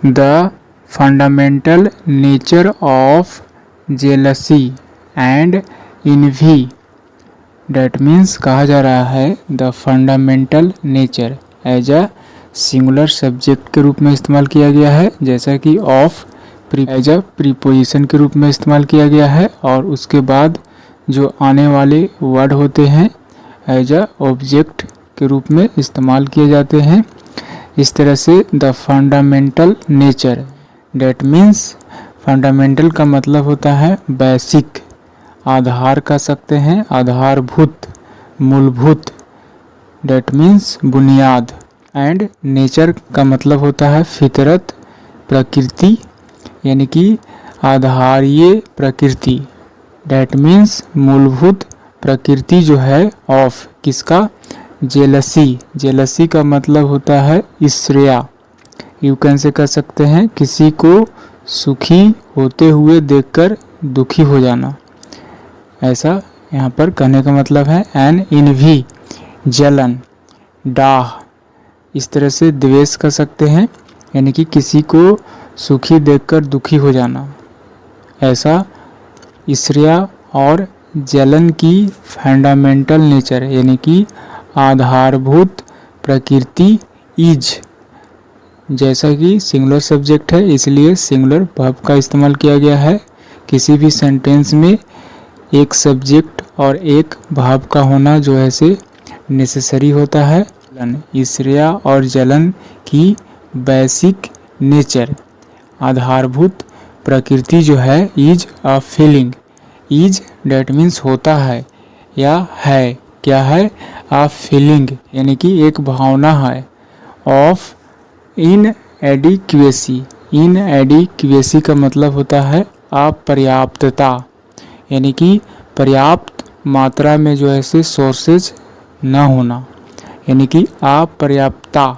The fundamental nature of jealousy and envy. That means कहा जा रहा है the fundamental nature as a singular subject के रूप में इस्तेमाल किया गया है, जैसा कि ऑफ एज अ प्रीपोजिशन के रूप में इस्तेमाल किया गया है, और उसके बाद जो आने वाले वर्ड होते हैं एज अ ऑब्जेक्ट के रूप में इस्तेमाल किए जाते हैं। इस तरह से the fundamental nature, that means fundamental का मतलब होता है बेसिक, आधार कह सकते हैं, आधारभूत, मूलभूत, डैट मीन्स बुनियाद। एंड नेचर का मतलब होता है फितरत, प्रकृति, यानी कि आधारीय प्रकृति, डैट मीन्स मूलभूत प्रकृति जो है ऑफ किसका, जेलसी। जेलसी का मतलब होता है ईर्ष्या, यू कैन से कह सकते हैं किसी को सुखी होते हुए देखकर दुखी हो जाना, ऐसा यहाँ पर कहने का मतलब है। एन इनवी, जलन, डाह, इस तरह से द्वेष कर सकते हैं, यानी कि किसी को सुखी देखकर दुखी हो जाना, ऐसा ईर्ष्या और जलन की फंडामेंटल नेचर यानी कि आधारभूत प्रकृति इज, जैसा कि सिंगुलर सब्जेक्ट है इसलिए सिंगुलर वर्ब का इस्तेमाल किया गया है। किसी भी सेंटेंस में एक सब्जेक्ट और एक वर्ब का होना जो है से नेसेसरी होता है। ईर्ष्या और जलन की बेसिक नेचर, आधारभूत प्रकृति जो है is a feeling, is that means होता है या है, क्या है, अ फीलिंग यानी कि एक भावना है, ऑफ इनएडिक्वेसी। इनएडिक्वेसी का मतलब होता है अपर्याप्तता, यानी कि पर्याप्त मात्रा में जो है से सोर्सेज न होना, यानी कि अपर्याप्तता,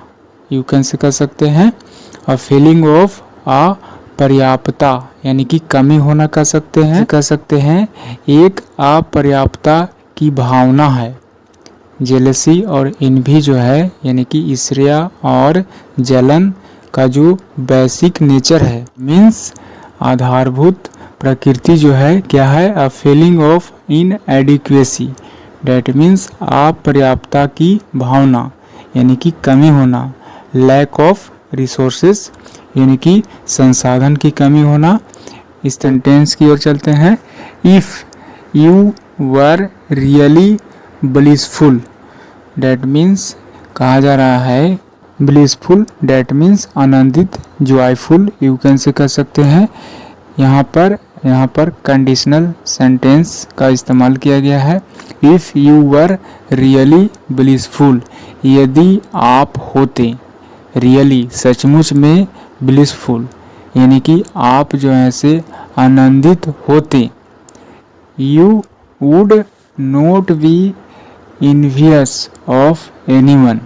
यू कैन से कह सकते हैं अ फीलिंग ऑफ अपर्याप्तता, यानी कि कमी होना कह सकते हैं एक अपर्याप्तता की भावना है। जेलसी और इनवी जो है यानी कि ईर्ष्या और जलन का जो बेसिक नेचर है, मीन्स आधारभूत प्रकृति जो है क्या है, a feeling of inadequacy, that means अपर्याप्तता की भावना यानी कि कमी होना, लैक ऑफ रिसोर्सेस यानी कि संसाधन की कमी होना। इस सेंटेंस की ओर चलते हैं। If you were really blissful, that means कहा जा रहा है ब्लिसफुल, डैट मीन्स आनंदित, जॉयफुल, यू कैन से कह सकते हैं। यहाँ पर कंडीशनल सेंटेंस का इस्तेमाल किया गया है। If you were really blissful, यदि आप होते, रियली सचमुच में, ब्लिसफुल यानी कि आप जो है से आनंदित होते। You would not be envious of anyone.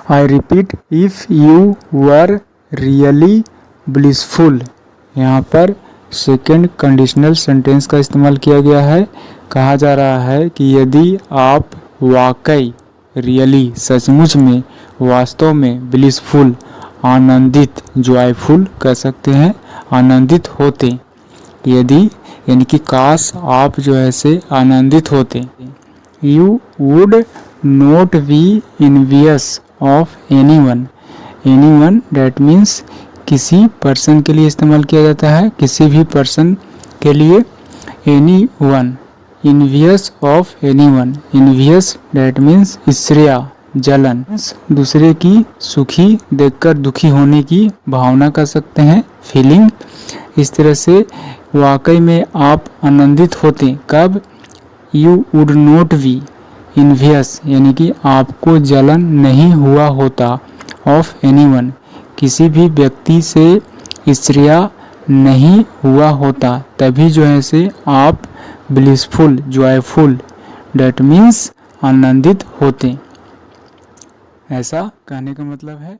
I repeat, if you were really blissful, यहाँ पर सेकेंड कंडीशनल सेंटेंस का इस्तेमाल किया गया है। कहा जा रहा है कि यदि आप वाकई, रियली सचमुच में, वास्तव में, ब्लिसफुल आनंदित, जॉयफुल कह सकते हैं, आनंदित होते। यदि यानी कि काश आप जो है से आनंदित होते। You would not be envious of anyone. Anyone that means किसी पर्सन के लिए इस्तेमाल किया जाता है, किसी भी पर्सन के लिए। anyone, envious of anyone. envious that means ईर्ष्या, जलन, दूसरे की सुखी देखकर दुखी होने की भावना कर सकते हैं, फीलिंग। इस तरह से वाकई में आप आनंदित होते, कब, यू वुड नॉट बी इन्वियस यानी कि आपको जलन नहीं हुआ होता, ऑफ एनीवन किसी भी व्यक्ति से ईर्ष्या नहीं हुआ होता, तभी जो है से आप ब्लिसफुल, जॉयफुल, डैट मीन्स आनंदित होते। ऐसा कहने का मतलब है।